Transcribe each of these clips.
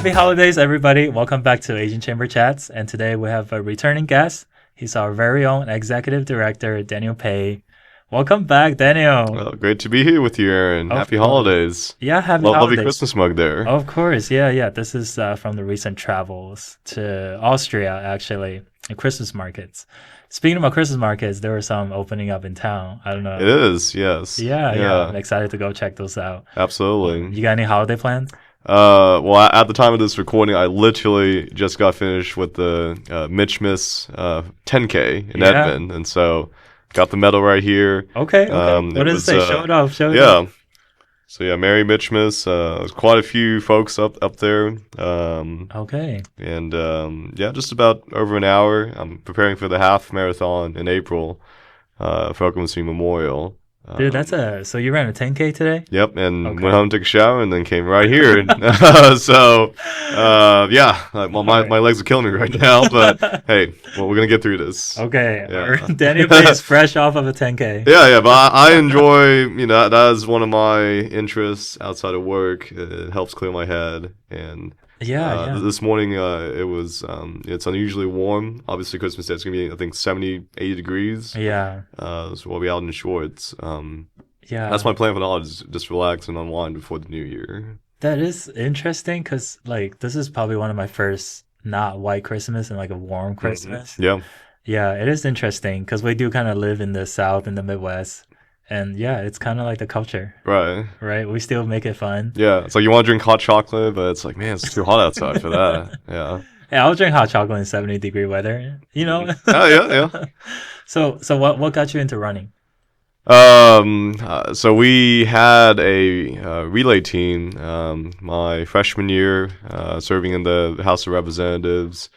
Happy holidays, everybody. Welcome back to Asian Chamber Chats. And today we have a returning guest. He's our very own executive director, Daniel Pae. Welcome back, Daniel. Well, great to be here with you, Aaron. Of Happy course. holidays. Yeah, happy Lovely holidays. Christmas mug there. Of course. Yeah. This is from the recent travels to Austria, actually, and Christmas markets. Speaking about Christmas markets, there were some opening up in town. I don't know. It is, yes. Yeah. I'm excited to go check those out. Absolutely. You got any holiday plans? Well, at the time of this recording, I literally just got finished with the Mitchmas 10K in Edmond, and so got the medal right here. Okay. What does it say? Show it off. Yeah. So yeah, Merry Mitchmas. There's quite a few folks up there. Okay. And just about over an hour. I'm preparing for the half marathon in April for Oklahoma City Memorial. Dude, so you ran a 10K today? Yep, and went home, took a shower, and then came right here. My legs are killing me right now, but hey, well, we're gonna get through this. Okay, Daniel Pae is fresh off of a 10K. Yeah, but I enjoy, that is one of my interests outside of work. It helps clear my head, and this morning it was it's unusually warm. Obviously, Christmas Day it's gonna be, I think, 70, 80 degrees. Yeah. So we'll be out in shorts. That's my plan for the holidays, just relax and unwind before the new year. That is interesting because this is probably one of my first not white Christmas and a warm Christmas. Mm-hmm. Yeah, it is interesting because we do kind of live in the South, in the Midwest. And it's kind of like the culture. Right? We still make it fun. Yeah, it's like you want to drink hot chocolate, but it's like, man, it's too hot outside for that. Yeah. Yeah, I'll drink hot chocolate in 70-degree weather, Oh, yeah. So what got you into running? So we had a relay team my freshman year, serving in the House of Representatives,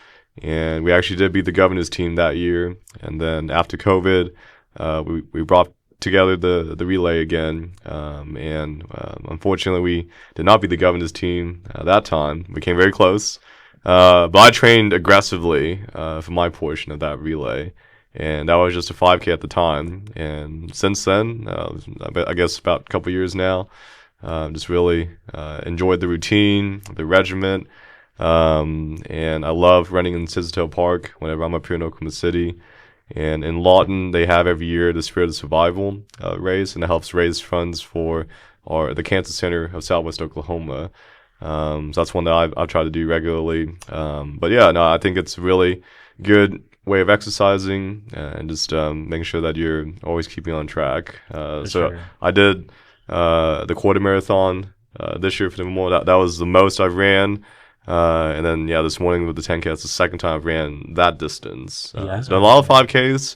and we actually did beat the governor's team that year. And then after COVID, we brought together the relay again, and unfortunately we did not beat the governor's team that time. We came very close, but I trained aggressively for my portion of that relay, and that was just a 5K at the time. And since then, I guess about a couple years now, just really enjoyed the routine, the regiment, and I love running in Scissortail Park whenever I'm up here in Oklahoma City. And in Lawton, they have every year the Spirit of Survival race, and it helps raise funds for the Cancer Center of Southwest Oklahoma. So that's one that I've tried to do regularly. I think it's a really good way of exercising and just making sure that you're always keeping on track. Sure. I did the quarter marathon this year for the Memorial. That was the most I've ran. And then, this morning with the 10K, that's the second time I've ran that distance. It's been a lot of 5Ks,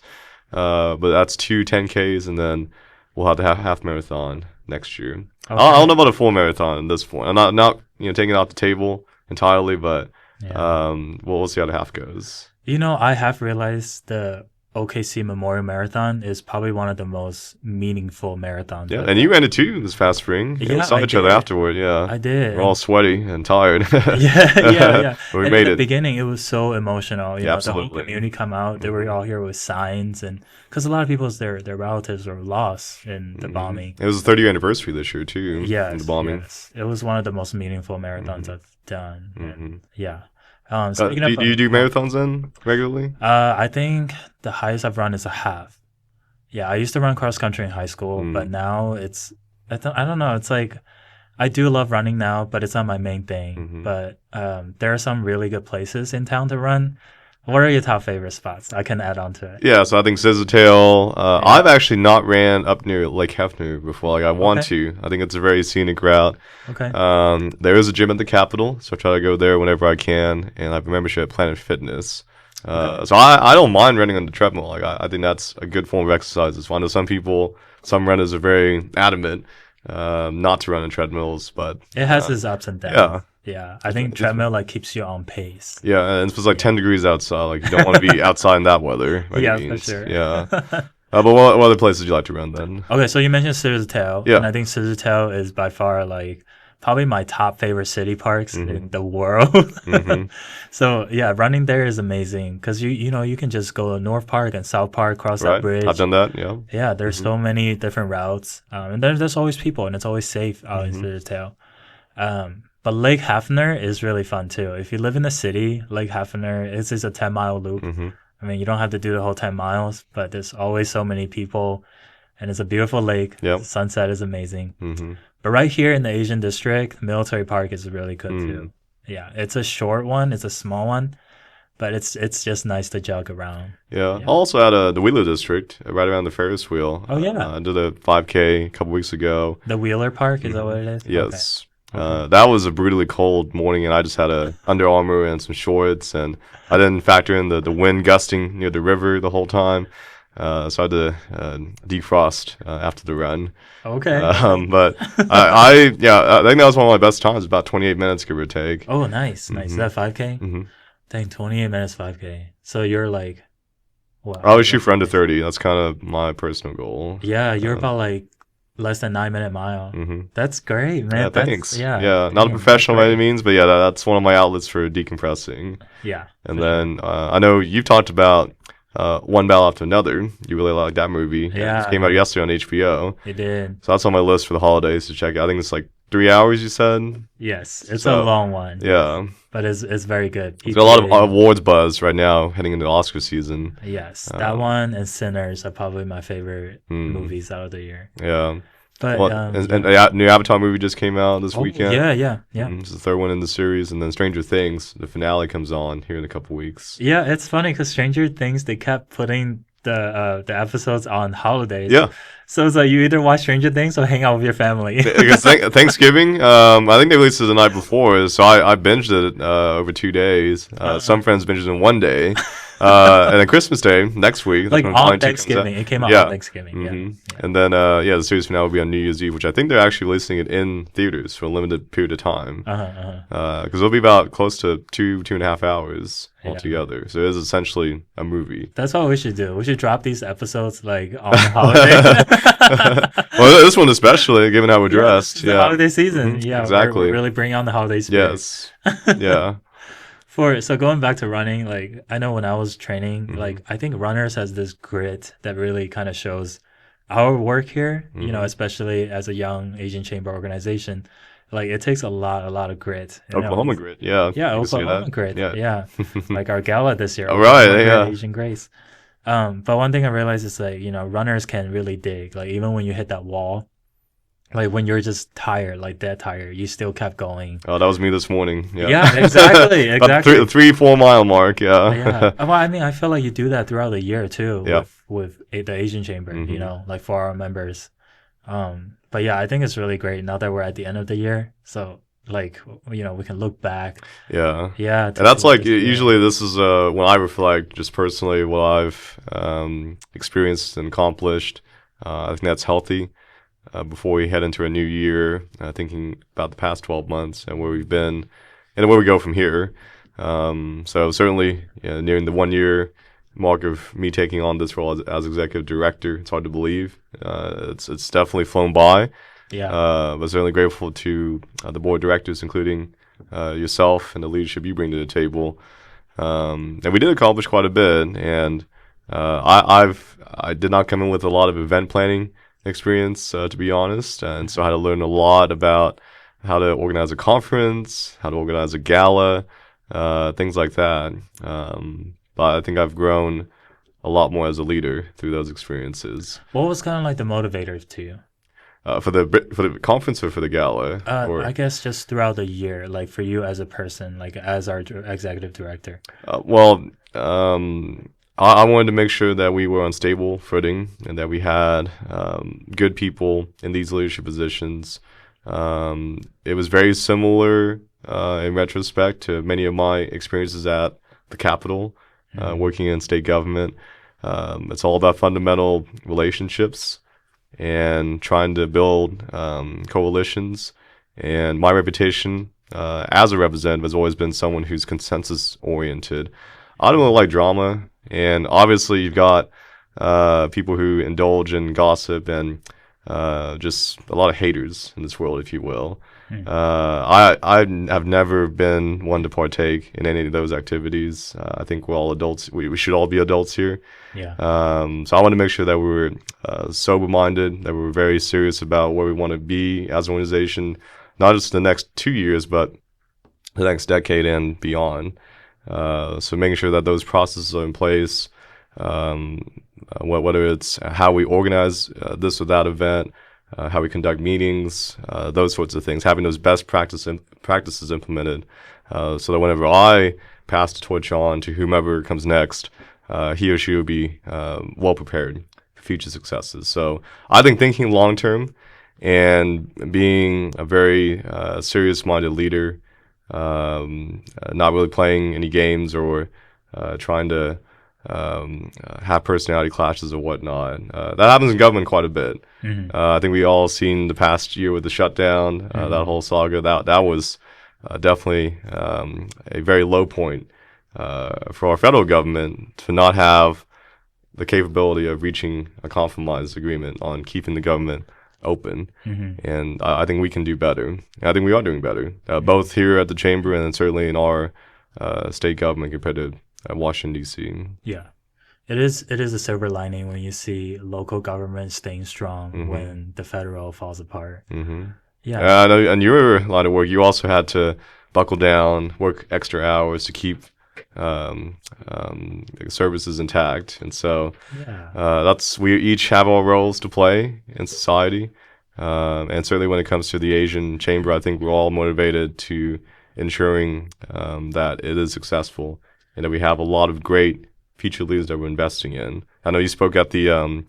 but that's 2 10Ks, and then we'll have the half marathon next year. Okay. I don't know about a full marathon at this point. I'm not taking it off the table entirely, but we'll see how the half goes. I have realized the OKC Memorial Marathon is probably one of the most meaningful marathons. Yeah, and you ran it too this past spring. We saw each other afterward. Yeah, I did. We're all sweaty and tired. Yeah. But we made it. At the beginning, it was so emotional. Absolutely. The whole community come out. They were all here with signs, and because a lot of people's their relatives were lost in the bombing. It was the 30th anniversary this year too. Yes, in the bombing. Yes. It was one of the most meaningful marathons I've done. And, do you do marathons then regularly? I think the highest I've run is a half. Yeah, I used to run cross country in high school, but now I don't know. It's like I do love running now, but it's not my main thing. But there are some really good places in town to run. What are your top favorite spots? I can add on to it. Yeah, so I think Scissortail. I've actually not ran up near Lake Hefner before. I want to. I think it's a very scenic route. Okay. There is a gym at the Capitol, so I try to go there whenever I can, and I have a membership at Planet Fitness. So I don't mind running on the treadmill. I think that's a good form of exercise as well. I know some runners are very adamant not to run on treadmills, but it has its ups and downs. Yeah, I think treadmill keeps you on pace. Yeah, and it's 10 degrees outside. You don't want to be outside in that weather. For sure. Yeah. But what other places do you like to run then? Okay, so you mentioned Scissortail. Yeah. And I think Scissortail is by far probably my top favorite city parks in the world. So running there is amazing because you can just go to North Park and South Park, cross that bridge. I've done that. Yeah. Yeah, there's so many different routes, and there's always people, and it's always safe out in Scissortail. But Lake Hafner is really fun too. If you live in the city, Lake Hafner is a 10-mile loop. Mm-hmm. I mean, you don't have to do the whole 10 miles, but there's always so many people, and it's a beautiful lake. Yep. The sunset is amazing. Mm-hmm. But right here in the Asian district, Military Park is really good Mm. too. Yeah, it's a short one, it's a small one, but it's just nice to jog around. Yeah. Yeah. Also at the Wheeler District, right around the Ferris wheel. Oh, yeah. I did a 5K a couple weeks ago. The Wheeler Park, is that what it is? Yes. Okay. That was a brutally cold morning, and I just had a Under Armour and some shorts, and I didn't factor in the wind gusting near the river the whole time. So I had to defrost after the run. Okay. But I think that was one of my best times, about 28 minutes, give or take. Oh, nice. Is that 5K? Mm-hmm. Dang, 28 minutes 5K. So you're like, what? I always shoot for under 30. That's kind of my personal goal. Yeah, you're about like less than 9-minute mile. Mm-hmm. That's great, man. Yeah, thanks. Yeah, not a professional by any means, but yeah, that's one of my outlets for decompressing. Yeah. And then I know you've talked about One Battle After Another. You really like that movie. Yeah. It came out yesterday on HBO. It did. So that's on my list for the holidays to check out. I think it's like 3 hours, you said? Yes, it's a long one. Yeah. But it's very good. There's a lot of awards buzz right now heading into Oscar season. Yes, that one and Sinners are probably my favorite movies out of the year. Yeah. But and a new Avatar movie just came out this weekend. Yeah. It's the third one in the series, and then Stranger Things, the finale comes on here in a couple weeks. Yeah, it's funny because Stranger Things, they kept putting the episodes on holidays. Yeah. So it's like you either watch Stranger Things or hang out with your family. Because Thanksgiving, I think they released it the night before, so I binged it over 2 days. Some friends binged it in 1 day. And then Christmas Day next week, like on Thanksgiving, it came out on Thanksgiving. Mm-hmm. Yeah, and then the series finale will be on New Year's Eve, which I think they're actually releasing it in theaters for a limited period of time. Because it'll be about close to 2.5 hours altogether. So it is essentially a movie. That's what we should do. We should drop these episodes like on the holiday. Well, this one especially, given how we're dressed. The holiday season. Mm-hmm. Yeah, exactly. We're really bring on the holiday spirit. Yes. Yeah. So going back to running, like I know when I was training, like I think runners has this grit that really kind of shows our work here, you know, especially as a young Asian chamber organization. Like it takes a lot of grit. Oklahoma grit, yeah. Yeah, Oklahoma grit. Yeah. Like our gala this year. Right, yeah. Asian Grace. But one thing I realized is like, you know, runners can really dig. Like even when you hit that wall, like when you're just tired, like dead tired, you still kept going. Oh, that was me this morning. Yeah, yeah, exactly. The 3-4 mile mark. Yeah. Yeah. Well, I mean, I feel like you do that throughout the year too. Yeah. With the Asian Chamber, you know, like for our members. But yeah, I think it's really great now that we're at the end of the year. So like, you know, we can look back. Yeah. Yeah. And that's like usually this is when I reflect just personally what I've experienced and accomplished. I think that's healthy. Before we head into a new year, thinking about the past 12 months and where we've been and where we go from here. So certainly nearing the 1 year mark of me taking on this role as executive director, it's hard to believe. It's definitely flown by. Yeah. But certainly grateful to the board of directors, including yourself and the leadership you bring to the table. And we did accomplish quite a bit. And I did not come in with a lot of event planning experience, to be honest, and so I had to learn a lot about how to organize a conference, how to organize a gala, things like that. But I think I've grown a lot more as a leader through those experiences. What was kind of like the motivator to you? For the conference or for the gala? I guess just throughout the year, like for you as a person, like as our executive director. I wanted to make sure that we were on stable footing and that we had good people in these leadership positions. It was very similar in retrospect to many of my experiences at the Capitol, working in state government. It's all about fundamental relationships and trying to build coalitions. And my reputation as a representative has always been someone who's consensus-oriented. I don't really like drama. And obviously, you've got people who indulge in gossip and just a lot of haters in this world, if you will. I have never been one to partake in any of those activities. I think we're all adults. We should all be adults here. Yeah. So I want to make sure that we were sober-minded, that we were very serious about where we want to be as an organization, not just the next 2 years, but the next decade and beyond. So making sure that those processes are in place, whether it's how we organize this or that event, how we conduct meetings, those sorts of things, having those best practices implemented, so that whenever I pass the torch on to whomever comes next, he or she will be well prepared for future successes. So I think thinking long term and being a very serious-minded leader, not really playing any games or trying to have personality clashes or whatnot. That happens in government quite a bit. Mm-hmm. I think we all seen the past year with the shutdown, that whole saga. That was definitely a very low point for our federal government to not have the capability of reaching a compromise agreement on keeping the government open. Mm-hmm. And I think we can do better. And I think we are doing better, both here at the chamber and certainly in our state government compared to Washington, D.C. Yeah. It is a silver lining when you see local government staying strong when the federal falls apart. Yeah. And your line of work, you also had to buckle down, work extra hours to keep services intact. And so we each have our roles to play in society. And certainly when it comes to the Asian Chamber, I think we're all motivated to ensuring that it is successful and that we have a lot of great future leaders that we're investing in. I know you spoke at the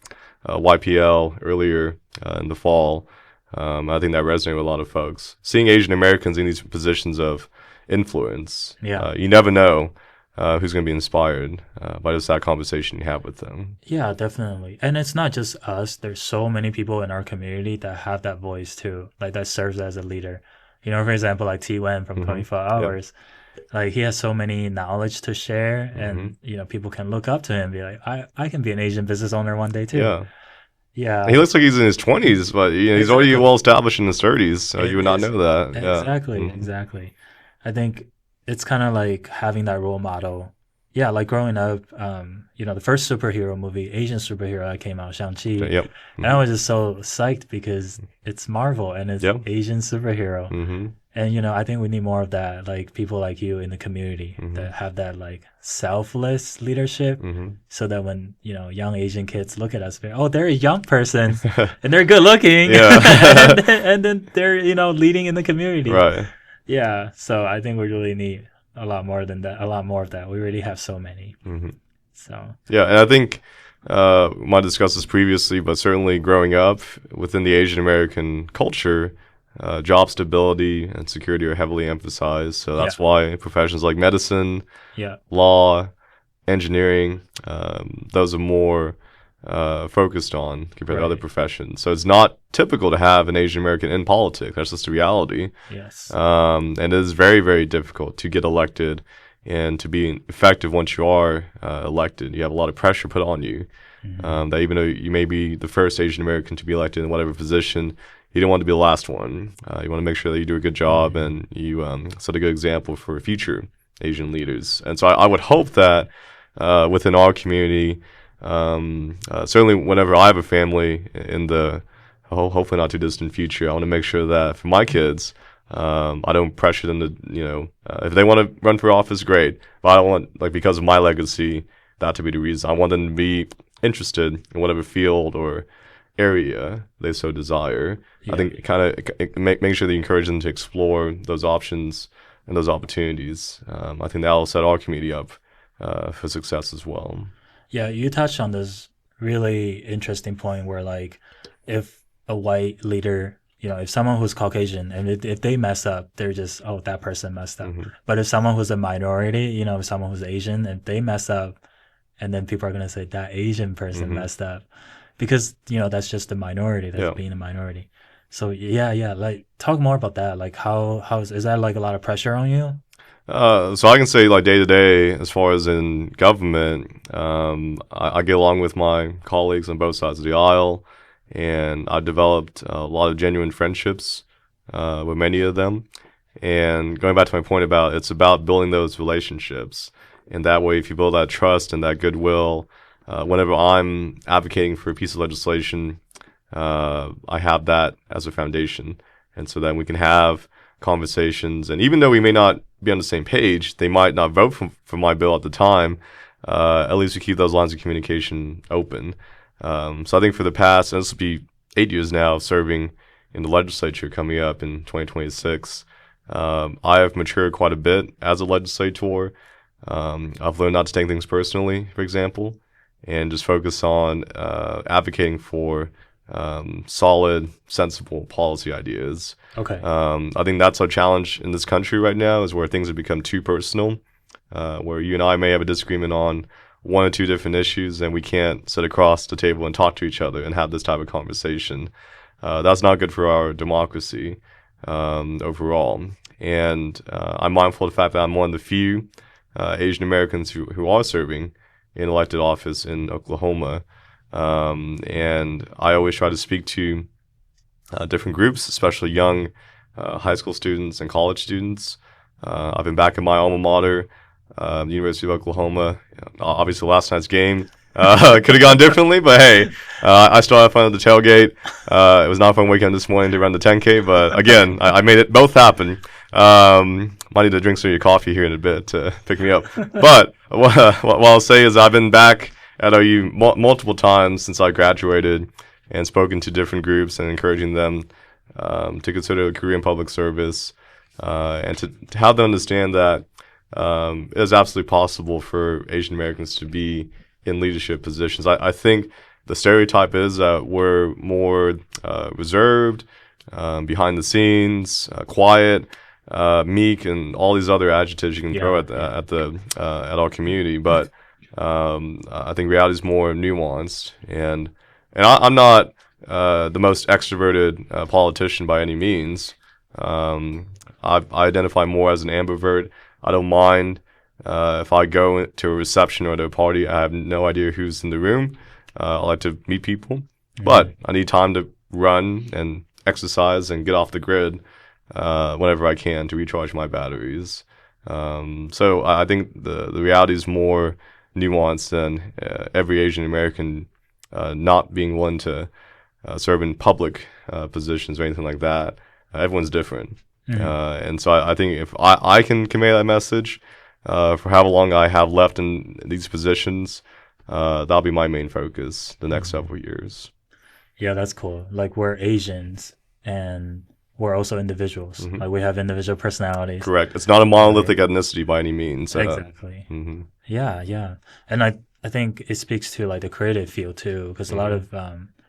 YPL earlier in the fall. I think that resonated with a lot of folks. Seeing Asian Americans in these positions of influence, you never know who's going to be inspired by just that conversation you have with them. Yeah, definitely. And it's not just us. There's so many people in our community that have that voice too, like that serves as a leader. You know, for example, like T-Wen from 24 Hours. Yep. Like he has so many knowledge to share, and you know, people can look up to him and be like, I can be an Asian business owner one day too. Yeah. He looks like he's in his 20s, but you know, he's already well established in his 30s, so you would not know that. Exactly. I think it's kind of like having that role model. Yeah, like growing up, you know, the first superhero movie, Asian superhero that came out, Shang-Chi. And I was just so psyched because it's Marvel and it's Asian superhero. And, you know, I think we need more of that, like people like you in the community that have that like selfless leadership so that when, you know, young Asian kids look at us, they're a young person and they're good looking and then they're, you know, leading in the community. Right. Yeah. So I think we really need a lot more than that, a lot more of that. We already have so many. So. Yeah. And I think we might discuss this previously, but certainly growing up within the Asian American culture, job stability and security are heavily emphasized. So that's why professions like medicine, law, engineering, those are more focused on compared to other professions. So it's not typical to have an Asian American in politics. That's just the reality. Yes. And it is very, very difficult to get elected and to be effective once you are elected. You have a lot of pressure put on you. That even though you may be the first Asian American to be elected in whatever position, you don't want to be the last one. You want to make sure that you do a good job and you set a good example for future Asian leaders. And so I would hope that within our community, certainly whenever I have a family in the hopefully not too distant future, I want to make sure that for my kids, I don't pressure them to, you know, if they want to run for office, great. But I don't want, like, because of my legacy, that to be the reason. I want them to be interested in whatever field or area they so desire. I think kind of making sure that you encourage them to explore those options and those opportunities. I think that will set our community up for success as well. Yeah, you touched on this really interesting point where, like, if a white leader, you know, if someone who's Caucasian and if they mess up, they're just, that person messed up. But if someone who's a minority, you know, if someone who's Asian, if they mess up, and then people are going to say that Asian person messed up. Because, you know, that's just a minority, that's being a minority. So, like, talk more about that. Like, is that, like, a lot of pressure on you? So I can say, like, day to day, as far as in government, I get along with my colleagues on both sides of the aisle, and I've developed a lot of genuine friendships with many of them. And going back to my point about it's about building those relationships. And that way, if you build that trust and that goodwill, whenever I'm advocating for a piece of legislation, I have that as a foundation. and so then we can have conversations. And even though we may not be on the same page, they might not vote for my bill at the time. At least we keep those lines of communication open. So I think for the past, and this will be 8 years now serving in the legislature coming up in 2026, I have matured quite a bit as a legislator. I've learned not to take things personally, for example, and just focus on advocating for solid, sensible policy ideas. Okay. I think that's our challenge in this country right now, is where things have become too personal, where you and I may have a disagreement on one or two different issues, and we can't sit across the table and talk to each other and have this type of conversation. That's not good for our democracy overall. And I'm mindful of the fact that I'm one of the few Asian Americans who are serving in elected office in Oklahoma. And I always try to speak to different groups, especially young high school students and college students. I've been back in my alma mater, the University of Oklahoma. Obviously, last night's game could have gone differently, but hey, I still had fun at the tailgate. It was not fun waking up this morning to run the 10K, but again, I made it both happen. Might need to drink some of your coffee here in a bit to pick me up. But what I'll say is I've been back at OU multiple times since I graduated, and spoken to different groups and encouraging them to consider a career in public service, and to have them understand that it is absolutely possible for Asian Americans to be in leadership positions. I think the stereotype is that we're more reserved, behind the scenes, quiet, meek, and all these other adjectives you can throw at our community. But I think reality is more nuanced, and I'm not the most extroverted politician by any means. I identify more as an ambivert. I don't mind if I go to a reception or to a party. I have no idea who's in the room. I like to meet people, but I need time to run and exercise and get off the grid whenever I can to recharge my batteries. So I think the reality is more nuanced than every Asian American not being willing to serve in public positions or anything like that. Everyone's different. And so I think if I can convey that message for however long I have left in these positions, that'll be my main focus the next several years. Yeah, that's cool. Like, we're Asians and we're also individuals. Like, we have individual personalities. Correct. It's not a monolithic ethnicity by any means. Exactly. Yeah. And I think it speaks to like the creative field too, because a lot of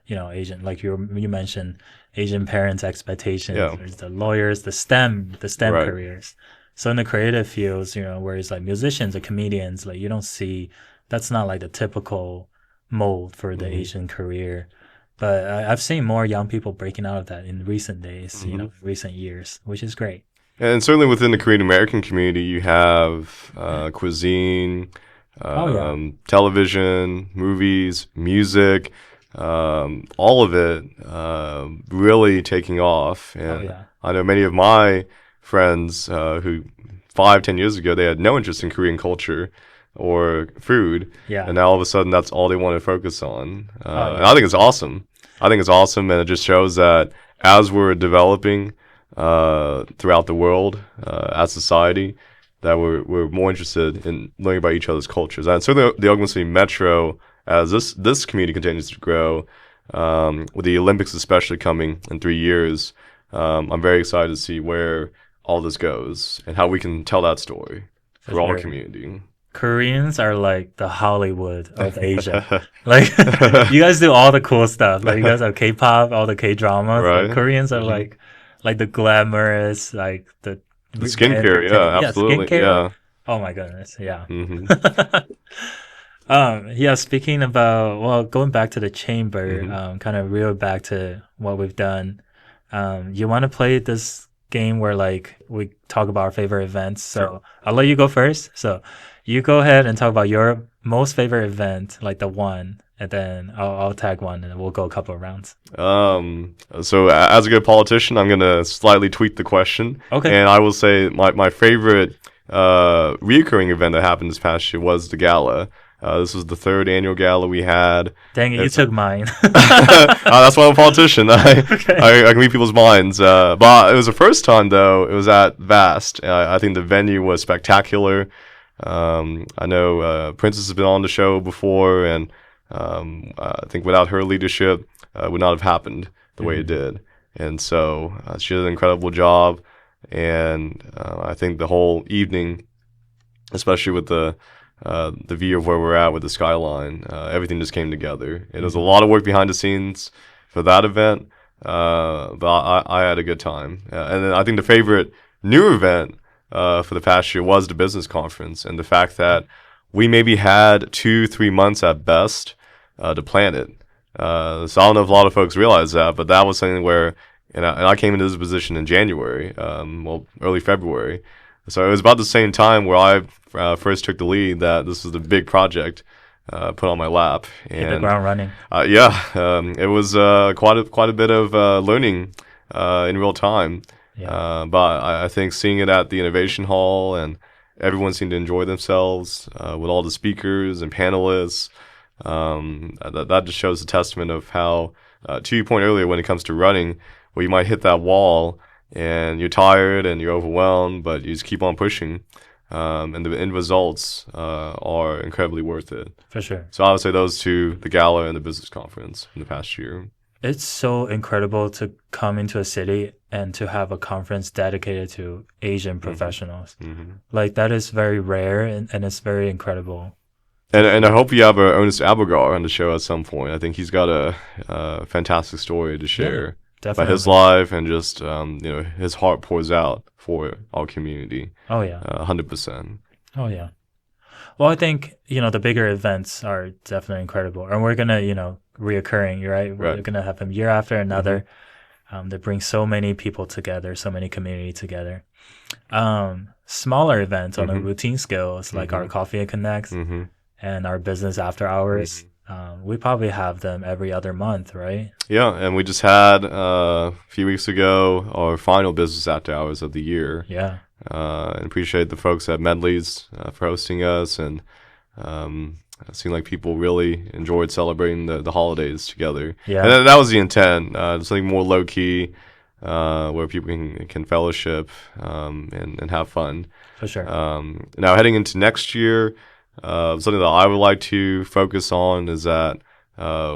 Asian, like you mentioned, Asian parents' expectations. There's the lawyers, the STEM Right. careers. So in the creative fields, where it's like musicians or comedians, like you don't see, that's not like the typical mold for the Asian career. But I've seen more young people breaking out of that in recent days, recent years, which is great. And certainly within the Korean American community, you have cuisine, television, movies, music, all of it really taking off. And I know many of my friends who 5-10 years ago, they had no interest in Korean culture or food. And now all of a sudden, that's all they want to focus on. And I think it's awesome. And it just shows that as we're developing throughout the world as society, that we're more interested in learning about each other's cultures. And certainly the Oklahoma City Metro, as this community continues to grow, with the Olympics especially coming in 3 years, I'm very excited to see where all this goes and how we can tell that story for our community. Koreans are like the Hollywood of Asia. Like, you guys do all the cool stuff. Like, you guys have K-pop, all the K-dramas. Right. Like, Koreans are like the glamorous, like the skincare. Absolutely. Skincare. Oh my goodness. Yeah. Speaking about, going back to the chamber, kind of reel back to what we've done. You want to play this game where like we talk about our favorite events? So I'll let you go first. So you go ahead and talk about your most favorite event, like the one, and then I'll tag one, and we'll go a couple of rounds. So as a good politician, I'm gonna slightly tweak the question. Okay. And I will say my favorite reoccurring event that happened this past year was the gala. This was the third annual gala we had. Dang it, you took mine. That's why I'm a politician. Okay. I can read people's minds. But it was the first time, though. It was at Vast. I think the venue was spectacular. I know Princess has been on the show before, and I think without her leadership, it would not have happened the way it did. And so she did an incredible job. And I think the whole evening, especially with the view of where we're at with the skyline, everything just came together. It was a lot of work behind the scenes for that event, but I had a good time. And then I think the favorite new event for the past year was the business conference, and the fact that we maybe had 2-3 months at best to plan it. So I don't know if a lot of folks realize that, but that was something where, and I came into this position in January, early February. So it was about the same time where I first took the lead that this was the big project put on my lap. And hit the ground running. It was quite a bit of learning in real time. Yeah. But I think seeing it at the Innovation Hall and everyone seemed to enjoy themselves with all the speakers and panelists, that just shows a testament of how, to your point earlier, when it comes to running, where you might hit that wall and you're tired and you're overwhelmed, but you just keep on pushing. And the end results are incredibly worth it. For sure. So I would say those two, the gala and the business conference in the past year. It's so incredible to come into a city and to have a conference dedicated to Asian professionals. Mm-hmm. Like, that is very rare, and it's very incredible. And I hope you have Ernest Abelgar on the show at some point. I think he's got a fantastic story to share about his life, and just his heart pours out for our community. Oh yeah, 100%. Oh yeah. Well, I think the bigger events are definitely incredible, and we're gonna reoccurring. Right, we're gonna have them year after another. Mm-hmm. They bring so many people together, so many community together. Smaller events on a routine scale, it's like our Coffee and Connects. Mm-hmm. And our business after hours, we probably have them every other month, right? Yeah, and we just had a few weeks ago our final business after hours of the year. Yeah. And appreciate the folks at Medley's for hosting us, and it seemed like people really enjoyed celebrating the holidays together. Yeah. And that was the intent, something more low-key, where people can fellowship and have fun. For sure. Now, heading into next year, something that I would like to focus on is that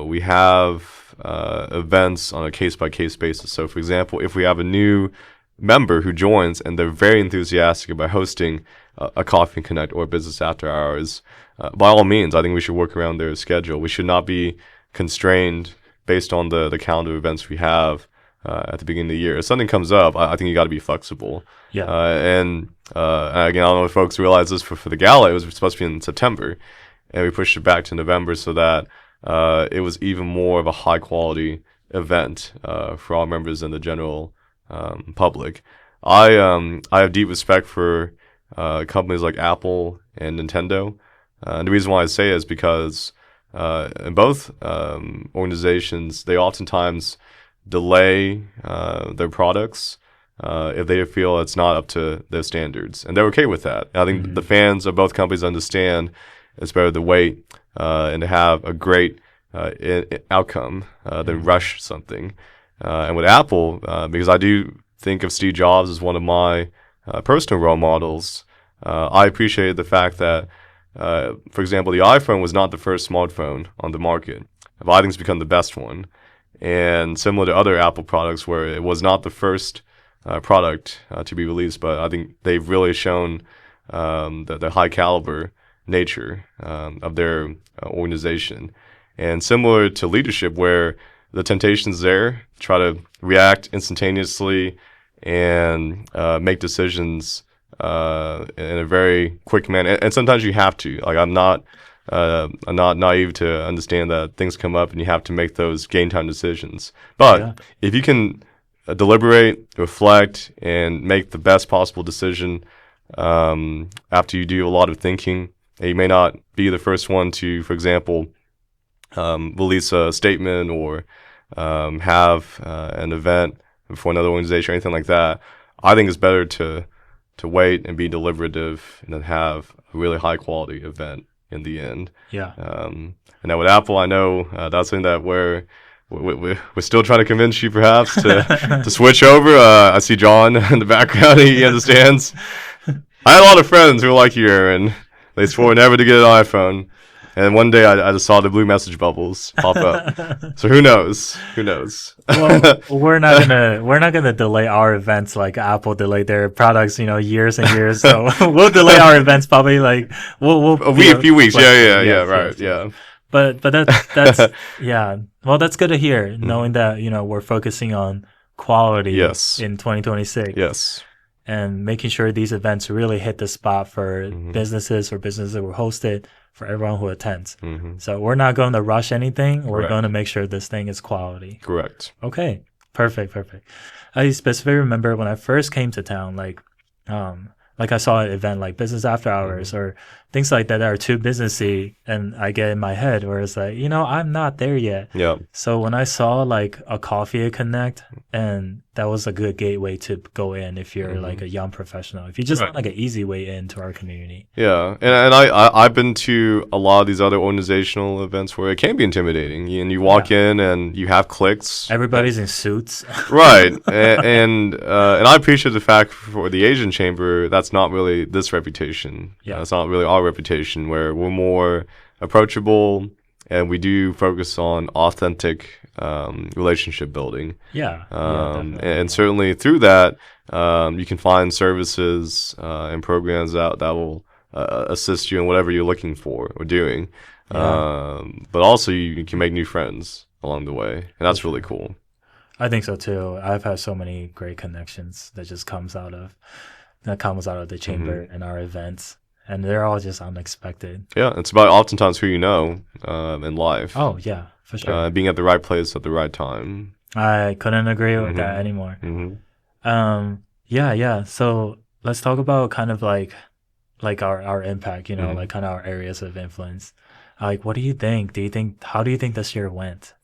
we have events on a case-by-case basis. So, for example, if we have a new member who joins and they're very enthusiastic about hosting a Coffee and Connect or business after hours, by all means, I think we should work around their schedule. We should not be constrained based on the calendar of events we have at the beginning of the year. If something comes up, I think you got to be flexible. Yeah. And again, I don't know if folks realize this, for the gala, it was supposed to be in September, and we pushed it back to November so that it was even more of a high quality event for our members and the general public. I have deep respect for companies like Apple and Nintendo. And the reason why I say it is because in both organizations, they oftentimes delay their products if they feel it's not up to their standards, and they're okay with that. And I think the fans of both companies understand it's better to wait and to have a great outcome than rush something. And with Apple, because I do think of Steve Jobs as one of my personal role models, I appreciated the fact that, for example, the iPhone was not the first smartphone on the market, but I think it's become the best one. And similar to other Apple products where it was not the first product to be released, but I think they've really shown the high caliber nature of their organization. And similar to leadership, where the temptation's there, try to react instantaneously and make decisions in a very quick manner. And sometimes you have to. Like, I'm not naive to understand that things come up and you have to make those game time decisions. But if you can deliberate, reflect, and make the best possible decision after you do a lot of thinking, and you may not be the first one to, for example, release a statement or have an event for another organization or anything like that, I think it's better to wait and be deliberative and then have a really high quality event in the end. Yeah. And now with Apple, I know that's something that we're still trying to convince you perhaps to switch over. I see John in the background. He understands. I had a lot of friends who were like you, Aaron. They swore never to get an iPhone. And one day I just saw the blue message bubbles pop up. So who knows? Who knows? Well, we're not gonna delay our events like Apple delayed their products, years and years. So we'll delay our events probably like we'll a few weeks. Yeah, yes, right. yes, yes. Yeah. But that's yeah. Well, that's good to hear, knowing that we're focusing on quality Yes. in 2026. Yes. And making sure these events really hit the spot for Mm-hmm. businesses that were hosted for everyone who attends. Mm-hmm. So we're not going to rush anything. We're Correct. going to make sure this thing is quality. Correct. Okay. Perfect. I specifically remember when I first came to town, like I saw an event like Business After Hours or things like that are too businessy, and I get in my head where it's like, I'm not there yet. Yeah. So when I saw like a Coffee Connect, and that was a good gateway to go in if you're like a young professional, if you just want like an easy way into our community. Yeah, and I've been to a lot of these other organizational events where it can be intimidating, and you walk in and you have clicks. Everybody's in suits. Right, and I appreciate the fact for the Asian Chamber that's not really this reputation. Yeah, it's not really our reputation, where we're more approachable and we do focus on authentic relationship building. And certainly through that, you can find services and programs that will assist you in whatever you're looking for or doing. But also you can make new friends along the way, and that's really cool. I think so too. I've had so many great connections that just comes out of the chamber and our events, and they're all just unexpected. Yeah, it's about oftentimes who you know in life. Oh yeah, for sure. Being at the right place at the right time. I couldn't agree with that anymore. Yeah. So let's talk about kind of like our impact, like kind of our areas of influence. Like, what do you think? How do you think this year went?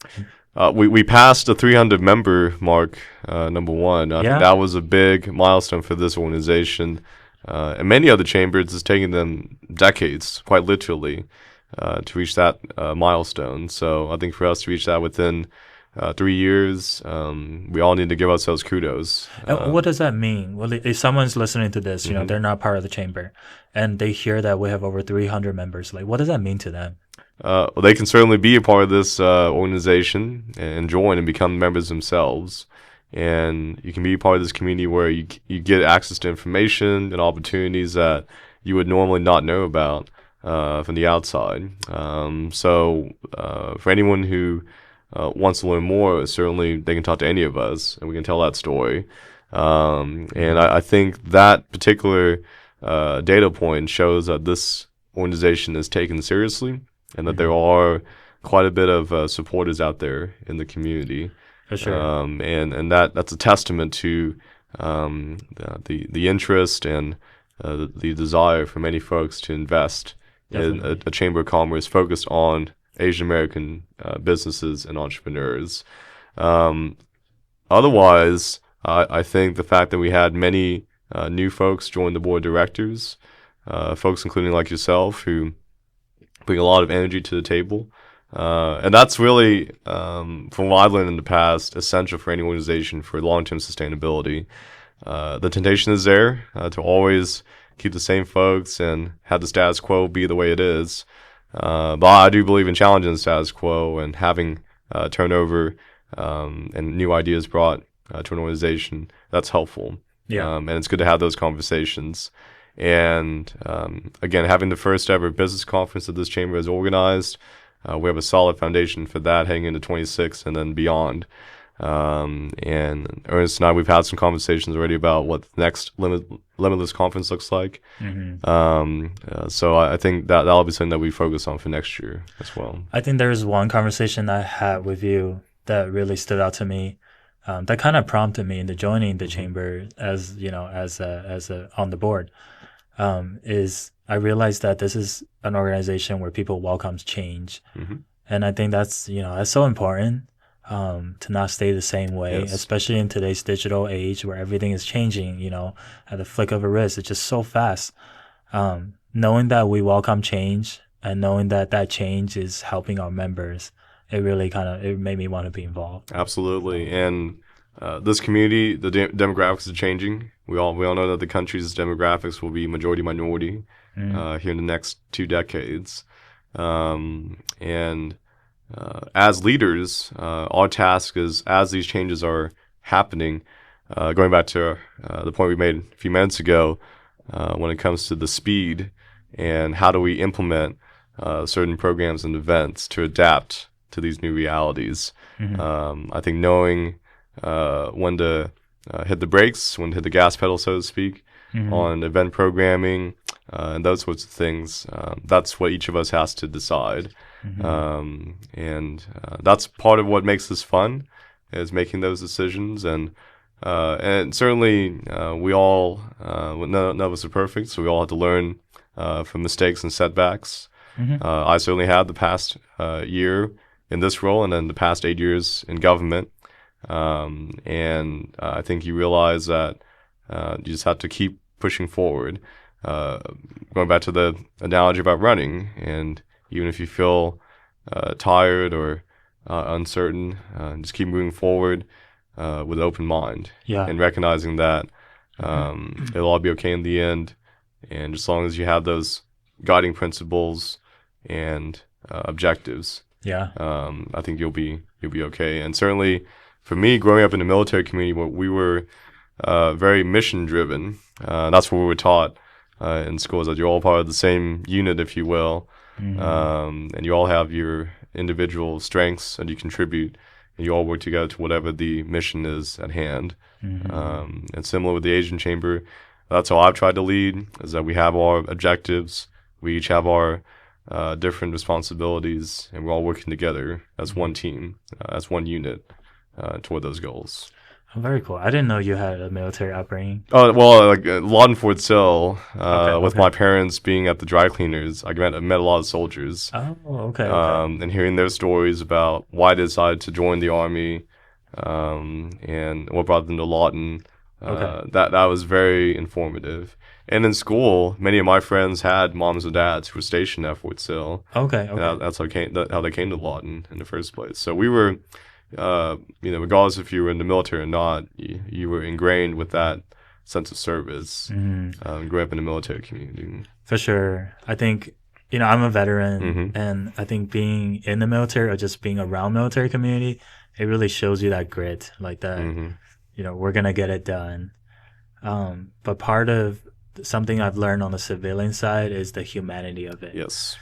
We passed the 300 member mark, number one. I think that was a big milestone for this organization. And many other chambers, it's taken them decades, quite literally, to reach that milestone. So I think for us to reach that within 3 years, we all need to give ourselves kudos. What does that mean? Well, if someone's listening to this, they're not part of the chamber, and they hear that we have over 300 members, like, what does that mean to them? Well, they can certainly be a part of this organization and join and become members themselves. And you can be part of this community where you get access to information and opportunities that you would normally not know about from the outside. So for anyone who wants to learn more, certainly they can talk to any of us and we can tell that story. And I think that particular data point shows that this organization is taken seriously and that there are quite a bit of supporters out there in the community. For sure. And that's a testament to the interest and the desire for many folks to invest in a Chamber of Commerce focused on Asian American businesses and entrepreneurs. Otherwise, I think the fact that we had many new folks join the board of directors, folks including like yourself who bring a lot of energy to the table. And that's really, from what I've learned in the past, essential for any organization for long-term sustainability. The temptation is there to always keep the same folks and have the status quo be the way it is. But I do believe in challenging the status quo and having turnover and new ideas brought to an organization. That's helpful. And it's good to have those conversations. And again, having the first ever business conference that this chamber has organized, we have a solid foundation for that heading into 26 and then beyond. And Ernest and I, we've had some conversations already about what the next Limitless conference looks like. So I think that'll be something that we focus on for next year as well. I think there's one conversation I had with you that really stood out to me. That kind of prompted me into joining the chamber as on the board. Is I realized that this is an organization where people welcome change, and I think that's so important to not stay the same way, especially in today's digital age where everything is changing. At the flick of a wrist, it's just so fast. Knowing that we welcome change and knowing that that change is helping our members, it really it made me want to be involved. Absolutely. And this community, the demographics are changing. We all know that the country's demographics will be majority minority here in the next 2 decades. And as leaders, our task is, as these changes are happening, going back to the point we made a few minutes ago, when it comes to the speed and how do we implement certain programs and events to adapt to these new realities. I think knowing when to hit the brakes, when to hit the gas pedal, so to speak, on event programming and those sorts of things, that's what each of us has to decide. And that's part of what makes this fun, is making those decisions. And certainly we all, none of us are perfect, so we all have to learn from mistakes and setbacks. I certainly had the past year in this role, and then the past 8 years in government. And I think you realize that you just have to keep pushing forward. Going back to the analogy about running, and even if you feel tired or uncertain, just keep moving forward with an open mind, and recognizing that it'll all be okay in the end. And just as long as you have those guiding principles and objectives, I think you'll be okay. And certainly for me, growing up in the military community, where we were very mission driven, that's what we were taught in schools, that you're all part of the same unit, if you will, and you all have your individual strengths and you contribute, and you all work together to whatever the mission is at hand. And similar with the Asian Chamber, that's how I've tried to lead, is that we have our objectives, we each have our different responsibilities, and we're all working together as one team, as one unit toward those goals. Oh, very cool. I didn't know you had a military upbringing. Oh, well, like Lawton Fort Sill, with my parents being at the dry cleaners, I met a lot of soldiers. Oh, okay. And hearing their stories about why they decided to join the Army, and what brought them to Lawton, that was very informative. And in school, many of my friends had moms and dads who were stationed at Fort Sill. Okay. And that's how they came to Lawton in the first place. So we were, regardless if you were in the military or not, you were ingrained with that sense of service. Grew up in the military community. For sure. I think, I'm a veteran, and I think being in the military or just being around military community, it really shows you that grit, like that, we're going to get it done. But part of something I've learned on the civilian side is the humanity of it. Yes.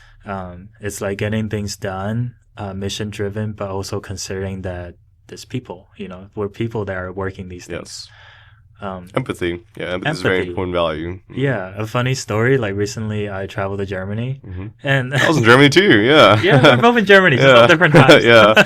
It's like getting things done, mission driven, but also considering that there's people, we're people that are working these things. Yes. Empathy. Yeah, empathy is a very important value. Yeah, a funny story. Like recently, I traveled to Germany, and I was in Germany too. Yeah, yeah, we're both in Germany, just at different times. Yeah.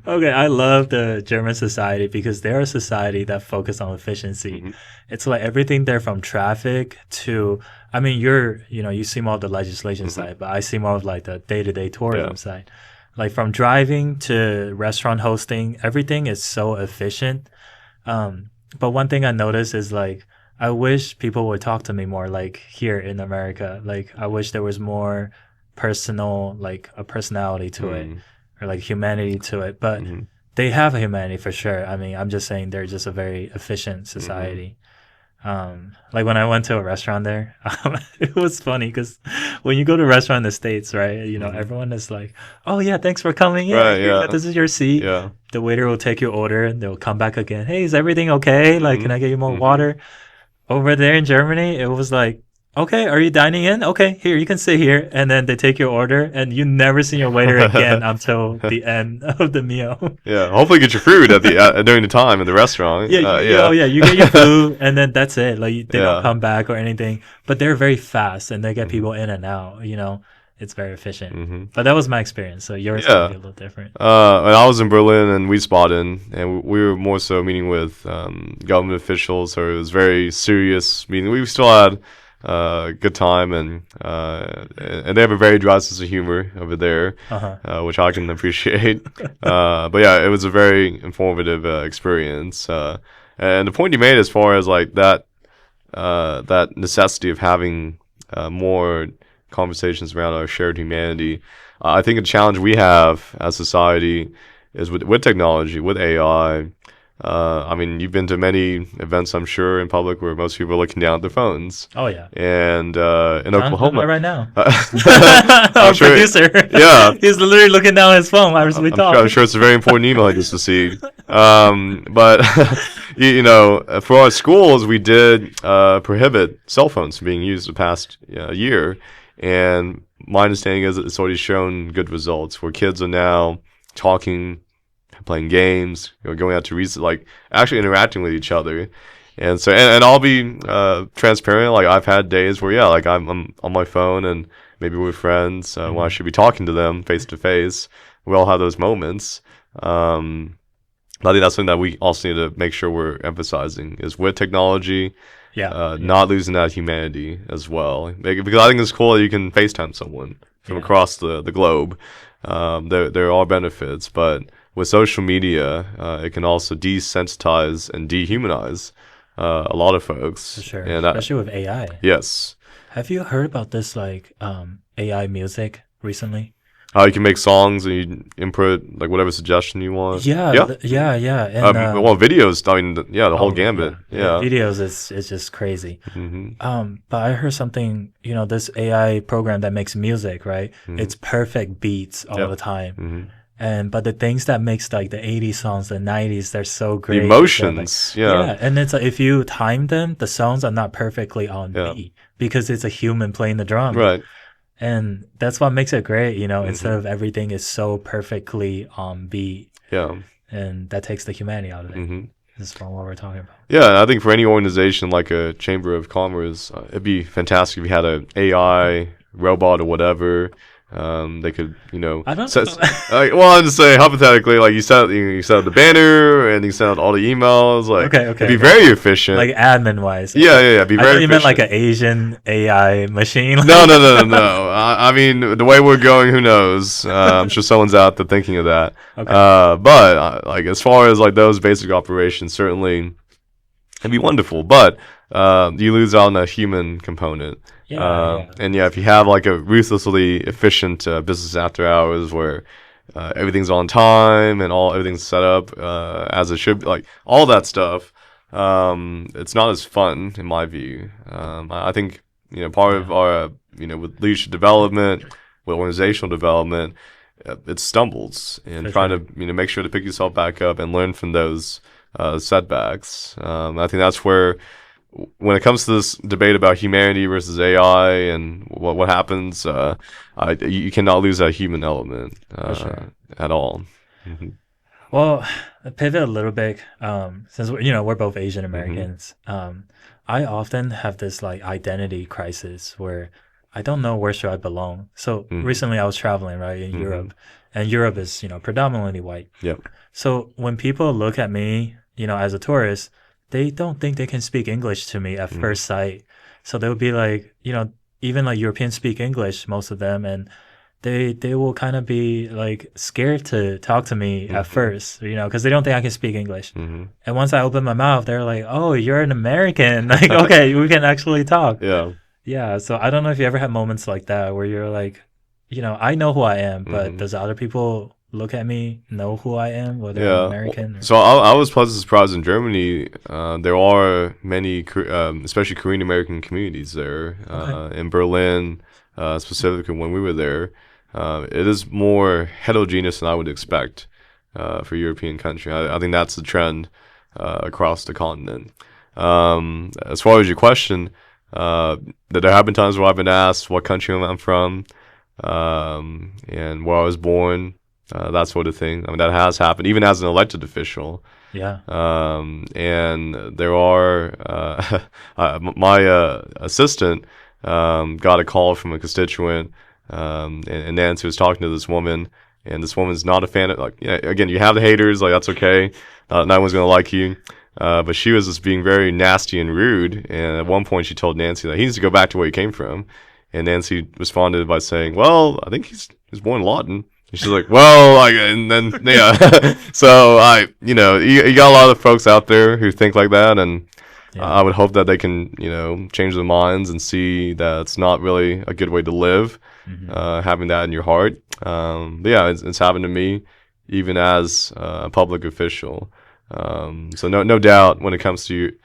Okay, I love the German society because they're a society that focuses on efficiency. It's like everything there, from traffic to, I mean, you see more of the legislation side, but I see more of like the day-to-day tourism side. Like from driving to restaurant hosting, everything is so efficient. But one thing I noticed is like, I wish people would talk to me more like here in America. Like I wish there was more personal, like a personality to it, or like humanity to it. But they have a humanity for sure. I mean, I'm just saying they're just a very efficient society. Like when I went to a restaurant there, it was funny because when you go to a restaurant in the States, right, everyone is like, oh yeah, thanks for coming in. Right, yeah. This is your seat. Yeah. The waiter will take your order and they'll come back again. Hey, is everything okay? Like, can I get you more water? Over there in Germany, it was like, okay, are you dining in? Okay, here, you can sit here. And then they take your order and you never see your waiter again until the end of the meal. Yeah, hopefully get your food at the during the time in the restaurant. You get your food and then that's it. Like they don't come back or anything. But they're very fast and they get people in and out, It's very efficient. But that was my experience. So yours might be a little different. When I was in Berlin and Wiesbaden, and we were more so meeting with government officials, so it was very serious meeting. We still had good time, and they have a very dry sense of humor over there, which I can appreciate. But yeah, it was a very informative experience. And the point you made, as far as like that necessity of having more conversations around our shared humanity. I think a challenge we have as society is with technology, with AI. I mean, you've been to many events, I'm sure, in public where most people are looking down at their phones. Oh yeah. And in John's Oklahoma, doing it right now. I'm Our sure, producer. yeah, He's literally looking down his phone as we talk. I'm sure it's a very important email he just received. But for our schools, we did prohibit cell phones from being used the past year, and my understanding is that it's already shown good results where kids are now talking, playing games, going out to research, like actually interacting with each other. And so, and I'll be transparent. Like I've had days where, yeah, like I'm on my phone and maybe with friends when I should be talking to them face to face. We all have those moments. I think that's something that we also need to make sure we're emphasizing is with technology, not losing that humanity as well. Because I think it's cool that you can FaceTime someone from across the globe. There are benefits, but with social media, it can also desensitize and dehumanize a lot of folks. For sure, and especially with AI. Yes. Have you heard about this AI music recently? How you can make songs and you input like whatever suggestion you want. Yeah. And, videos. I mean, the whole gambit. Yeah. Videos is just crazy. Mm-hmm. But I heard something. This AI program that makes music, right? Mm-hmm. It's perfect beats all the time. Mm-hmm. But the things that makes like the 80s songs, the 90s, they're so great. The emotions, and it's if you time them, the songs are not perfectly on beat because it's a human playing the drums. Right. And that's what makes it great, instead of everything is so perfectly on beat. Yeah. And that takes the humanity out of it. Mm-hmm. That's what we're talking about. Yeah, and I think for any organization like a Chamber of Commerce, it'd be fantastic if you had an AI robot or whatever. They could, I don't know. I'm just saying hypothetically, like you set up the banner and you send out all the emails. Like, it'd be very efficient. Like admin wise. Yeah. Be very. I thought you meant like an Asian AI machine. No. I mean, the way we're going, who knows? I'm sure someone's out there thinking of that. Okay. But like as far as like those basic operations, certainly it'd be wonderful. But you lose out on a human component. And if you have like a ruthlessly efficient business after hours where everything's on time and everything's set up as it should be, like all that stuff, it's not as fun in my view. I think part of our with leadership development, with organizational development, it stumbles in trying to make sure to pick yourself back up and learn from those setbacks. I think that's where, when it comes to this debate about humanity versus AI and what happens, you cannot lose that human element at all. Mm-hmm. Well, pivot a little bit. Since we're both Asian Americans, I often have this like identity crisis where I don't know where should I belong. So recently I was traveling in Europe, and Europe is predominantly white. Yep. So when people look at me, as a tourist, they don't think they can speak English to me at first sight. So they'll be like, even like Europeans speak English, most of them, and they will kind of be like scared to talk to me at first, because they don't think I can speak English. And once I open my mouth, they're like, oh, you're an American. Like, okay, we can actually talk. Yeah. So I don't know if you ever had moments like that where you're like, I know who I am, but does other people look at me, know who I am, whether I'm American? So I was pleasantly surprised in Germany. There are many, especially Korean American communities there. In Berlin, specifically when we were there, it is more heterogeneous than I would expect for a European country. I think that's the trend across the continent. As far as your question, there have been times where I've been asked what country I'm from and where I was born. That sort of thing. I mean, that has happened, even as an elected official. Yeah. And there are my assistant got a call from a constituent, and Nancy was talking to this woman, and this woman's not a fan of, like, again, you have the haters, like, that's okay. No one's gonna like you. But she was just being very nasty and rude, and at one point she told Nancy that he needs to go back to where he came from, and Nancy responded by saying, "Well, I think he's born in Lawton." And she's like, "Well, like," and then so you got a lot of folks out there who think like that, and Yeah. I would hope that they can, change their minds and see that it's not really a good way to live, having that in your heart. But yeah, it's happened to me, even as a public official. So no doubt when it comes to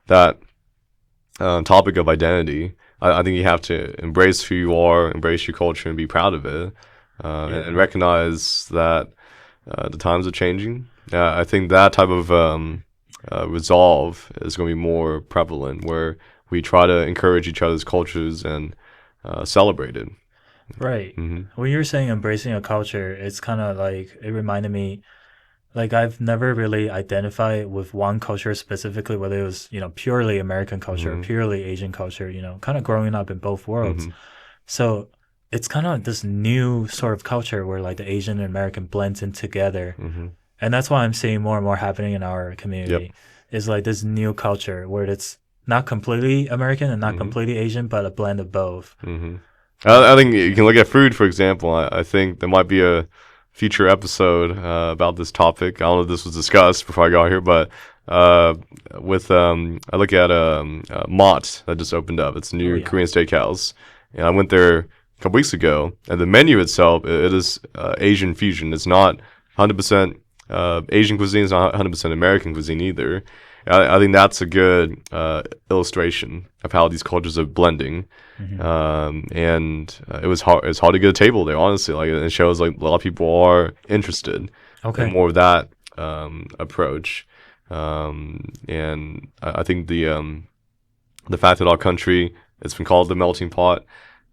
that topic of identity, I think you have to embrace who you are, embrace your culture, and be proud of it, and recognize that the times are changing. I think that type of resolve is going to be more prevalent, where we try to encourage each other's cultures and celebrate it. Right. When you're saying embracing a culture, it's kind of like it reminded me. Like I've never really identified with one culture specifically, whether it was purely American culture, or purely Asian culture. Kind of growing up in both worlds. So it's kind of this new sort of culture where like the Asian and American blends in together, and that's why I'm seeing more and more happening in our community. Yep. Is like this new culture where it's not completely American and not completely Asian, but a blend of both. I think you can look at food, for example. I think there might be a future episode about this topic. I don't know if this was discussed before I got here, but I look at Mott that just opened up. It's a new Korean steakhouse, and I went there a couple weeks ago. And the menu itself, it is Asian fusion. It's not 100% Asian cuisine. It's not 100% American cuisine either. I think that's a good illustration of how these cultures are blending. And it was hard. It's hard to get a table there, honestly. Like it shows like a lot of people are interested in more of that approach. And I think the fact that our country has been called the melting pot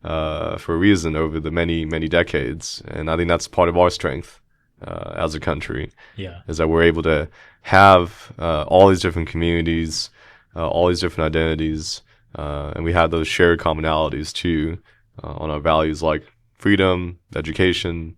for a reason over the many decades, and I think that's part of our strength as a country. Is that we're able to have all these different communities, all these different identities. And we have those shared commonalities too on our values like freedom, education,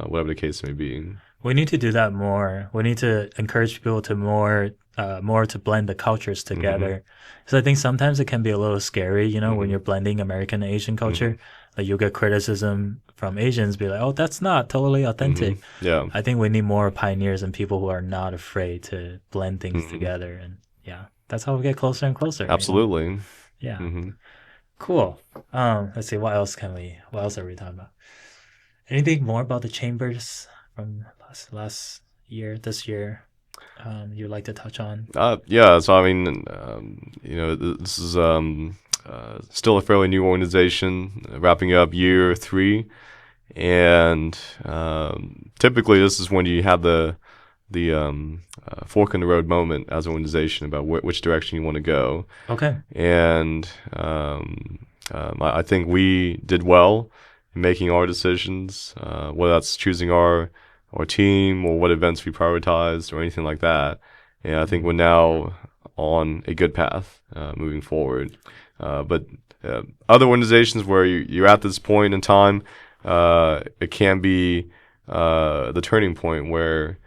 whatever the case may be. We need to do that more. We need to encourage people to more to blend the cultures together. So I think sometimes it can be a little scary, when you're blending American and Asian culture. Like you'll get criticism from Asians, be like, "Oh, that's not totally authentic." Yeah, I think we need more pioneers and people who are not afraid to blend things together, and that's how we get closer and closer. Absolutely. Yeah. Cool. Let's see. What else are we talking about? Anything more about the chambers from last year, this year? You'd like to touch on? Yeah. So I mean, this is still a fairly new organization, wrapping up year 3, and typically this is when you have the fork in the road moment as an organization about which direction you want to go. Okay. And I think we did well in making our decisions, whether that's choosing our team or what events we prioritized or anything like that. And I think we're now on a good path moving forward. But other organizations where you're at this point in time, it can be the turning point where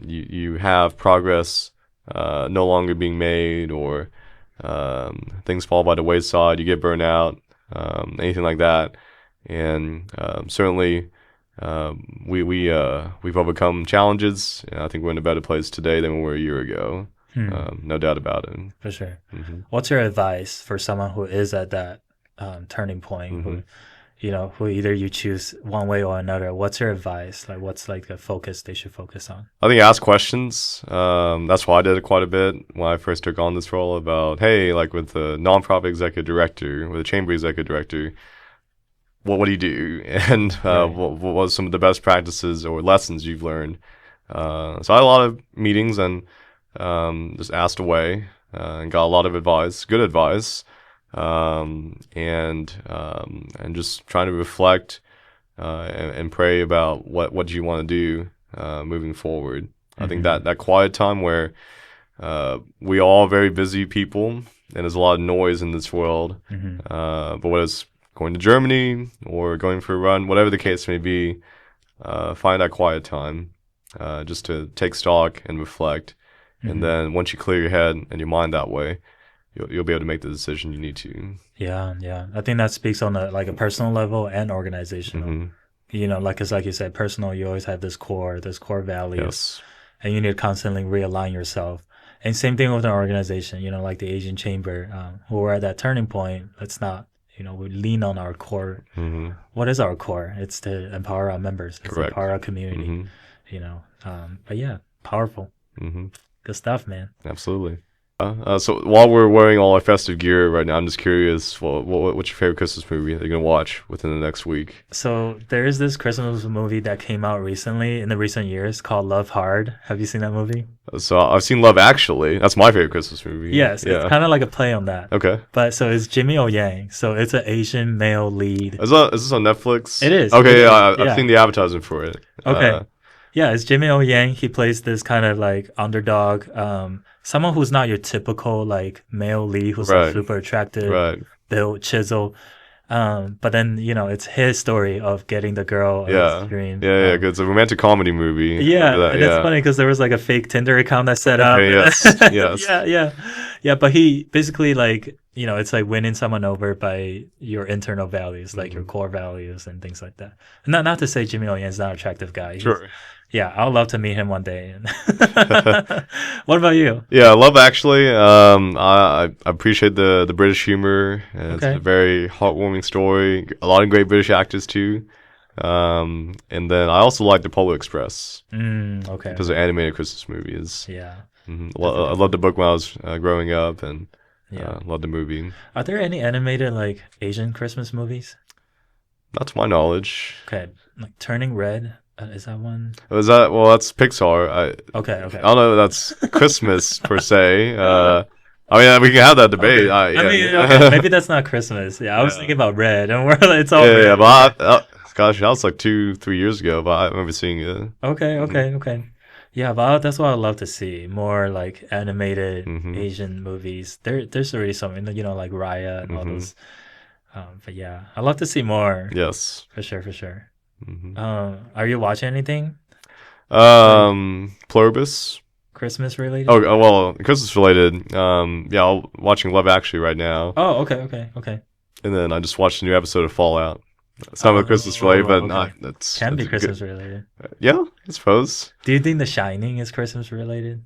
you have progress no longer being made, or things fall by the wayside, you get burnt out, anything like that. And certainly we've overcome challenges, and I think we're in a better place today than we were a year ago. No doubt about it. For sure. What's your advice for someone who is at that turning point, who either you choose one way or another? What's your advice? Like, what's like the focus they should focus on? I think ask questions. That's why I did it quite a bit when I first took on this role about, hey, like with the nonprofit executive director, with the chamber executive director, what do you do? And what was some of the best practices or lessons you've learned? So I had a lot of meetings and just asked away and got a lot of advice, good advice. And just trying to reflect and pray about what you want to do moving forward. I think that quiet time where we all very busy people and there's a lot of noise in this world, but whether it's going to Germany or going for a run, whatever the case may be, find that quiet time just to take stock and reflect. And then once you clear your head and your mind that way, you'll be able to make the decision you need to. Yeah. I think that speaks on a personal level and organizational. Because like you said, personal, you always have this core values, and you need to constantly realign yourself. And same thing with an organization, like the Asian Chamber, who we're at that turning point. Let's not, we lean on our core. Mm-hmm. What is our core? It's to empower our members. It's to Correct. empower our community. But yeah, powerful. Mm-hmm. Good stuff, man. Absolutely. So while we're wearing all our festive gear right now, I'm just curious, what's your favorite Christmas movie that you're gonna watch within the next week? So there is this Christmas movie that came out recently in the recent years called Love Hard. Have you seen that movie? So I've seen Love Actually. That's my favorite Christmas movie. Yes, Yeah. it's kind of like a play on that. Okay. But so it's Jimmy O Yang. So it's an Asian male lead. Is this on Netflix? It is. Okay, It yeah, is. I've seen the advertisement for it. Okay. Yeah, it's Jimmy O Yang. He plays this kind of like underdog, someone who's not your typical like male lead who's like Right. super attractive, Right. built, chisel. But then it's his story of getting the girl of Yeah. his dream. Yeah, 'cause it's a romantic comedy movie. Yeah, That- and it's funny because there was like a fake Tinder account that set up. Okay, yes, yes. Yeah. But he basically like it's like winning someone over by your internal values, like your core values and things like that. Not to say Jimmy O Yan's not an attractive guy. Sure. Yeah, I'd love to meet him one day. What about you? Yeah, Love Actually. I appreciate the British humor. It's Okay. a very heartwarming story. A lot of great British actors too. And then I also like The Polar Express Okay. because they're animated Christmas movies. Yeah. I loved the book when I was growing up, and Yeah. loved the movie. Are there any animated like Asian Christmas movies? Not to my knowledge. Okay, like Turning Red. Is that one? Was that? Well, that's Pixar. Okay. I don't know if that's Christmas per se. I mean, we can have that debate. Okay. Yeah. I mean, okay, maybe that's not Christmas. Yeah, I was thinking about Red, and it's all red. Yeah, but gosh, that was like 2-3 years ago, but I remember seeing it. Okay. Yeah, but that's what I'd love to see. More like animated Asian movies. There's already some, like Raya and all those. But yeah, I'd love to see more. Yes. For sure. Are you watching anything Pluribus. Christmas related? Oh, well, Christmas related. Yeah, I'm watching Love Actually right now, Oh, okay. and then I just watched a new episode of Fallout. It's not Christmas related, but okay. not. That's Can be that's good. Christmas related. Yeah, I suppose. Do you think The Shining is Christmas related?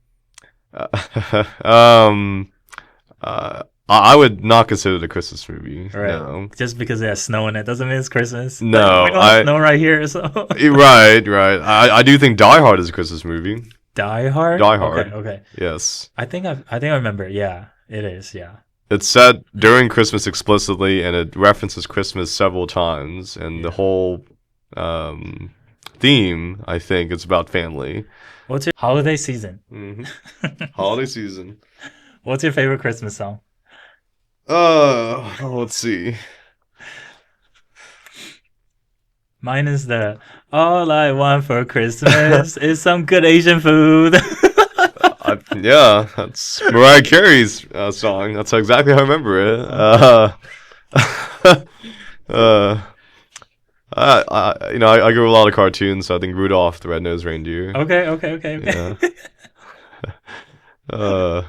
I would not consider it a Christmas movie. Right. No. Just because it has snow in it doesn't mean it's Christmas. No, Like, we don't have snow right here, so. Right. I do think Die Hard is a Christmas movie. Die Hard? Die Hard. Okay. Yes. I think I remember. Yeah, it is. Yeah. It's said during Christmas explicitly, and it references Christmas several times, and the whole theme, I think, is about family. What's your holiday season? Holiday season. What's your favorite Christmas song? Let's see. Mine is the All I Want for Christmas is some good Asian food. Yeah, that's Mariah Carey's song. That's exactly how I remember it. I grew up with a lot of cartoons, so I think Rudolph the Red-Nosed Reindeer. Okay. Yeah.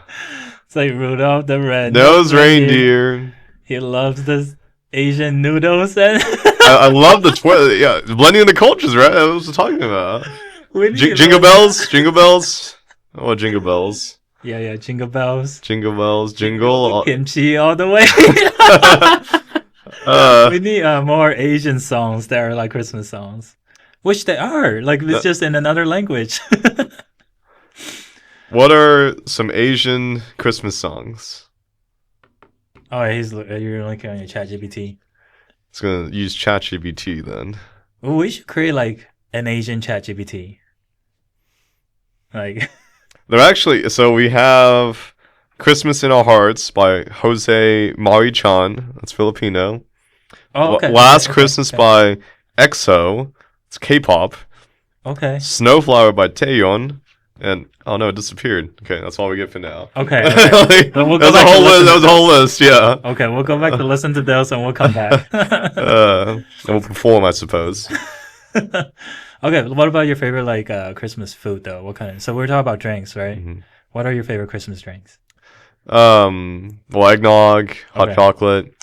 It's like Rudolph the Red-Nosed Reindeer. He loves the Asian noodles and I love the blending of the cultures, right? That's what we're talking about. Jingle bells. Oh, jingle bells. Yeah, jingle bells. Jingle bells, jingle. Kimchi all the way. We need more Asian songs that are like Christmas songs. Which they are. Like, it's just in another language. What are some Asian Christmas songs? Oh, you're looking on your ChatGPT. It's going to use ChatGPT then. Well, we should create like an Asian ChatGPT. Like... They're actually, so we have Christmas in Our Hearts by Jose Mari-chan. That's Filipino. Oh, okay. Last Christmas by EXO. It's K-pop. Okay. Snowflower by Taeyeon. And, oh no, it disappeared. Okay, that's all we get for now. Okay. That was a whole list, yeah. Okay, we'll go back to listen to those and we'll come back. And we'll perform, I suppose. Okay, what about your favorite like Christmas food though? What kind of? So we're talking about drinks, right? What are your favorite Christmas drinks? Well, eggnog, hot chocolate,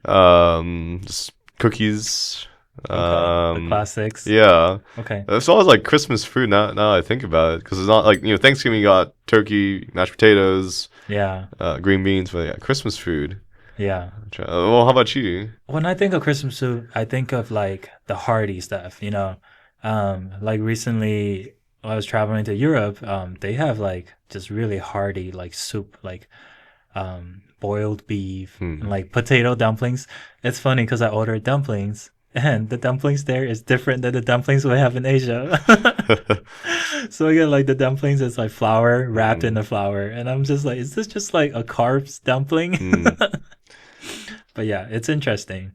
just cookies, Okay. The classics. Yeah. Okay. It's always like Christmas food now I think about it, because it's not like, Thanksgiving you got turkey, mashed potatoes, Yeah. green beans, but yeah, Christmas food. Yeah. Well, how about you? When I think of Christmas soup, I think of like the hearty stuff, you know. Like recently when I was traveling to Europe, they have like just really hearty like soup, like boiled beef and like potato dumplings. It's funny because I ordered dumplings and the dumplings there is different than the dumplings we have in Asia. So I get like the dumplings, it's like flour wrapped in the flour, and I'm just like, is this just like a carbs dumpling? But yeah, it's interesting.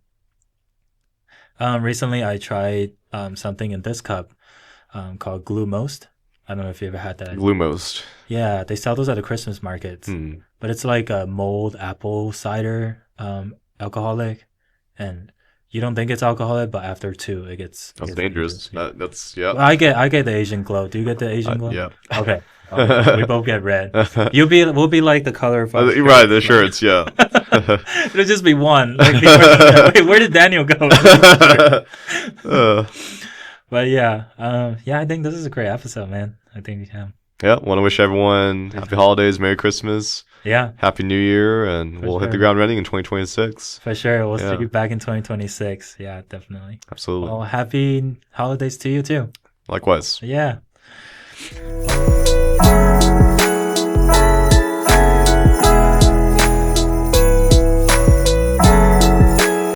Recently I tried something in this cup called Glue Most. I don't know if you ever had that. Glumos. Yeah, they sell those at the Christmas markets. But it's like a mulled apple cider alcoholic, and you don't think it's alcoholic, but after two, That's it gets dangerous. dangerous. That's Well, yeah. I get the Asian glow. Do you get the Asian glow? Yeah. Okay. Okay. We both get red. We'll be like the color of our Right, the shirts. shirts, yeah. It'll just be one. Like, wait, where did Daniel go? Uh, But yeah, yeah, I think this is a great episode, man. I think yeah, want to wish everyone happy holidays, Merry Christmas, yeah, Happy New Year, and we'll hit the sure. ground running in 2026. for sure. We'll Yeah. see you back in 2026. Yeah, definitely. Absolutely. Well, happy holidays to you too. Likewise. Yeah.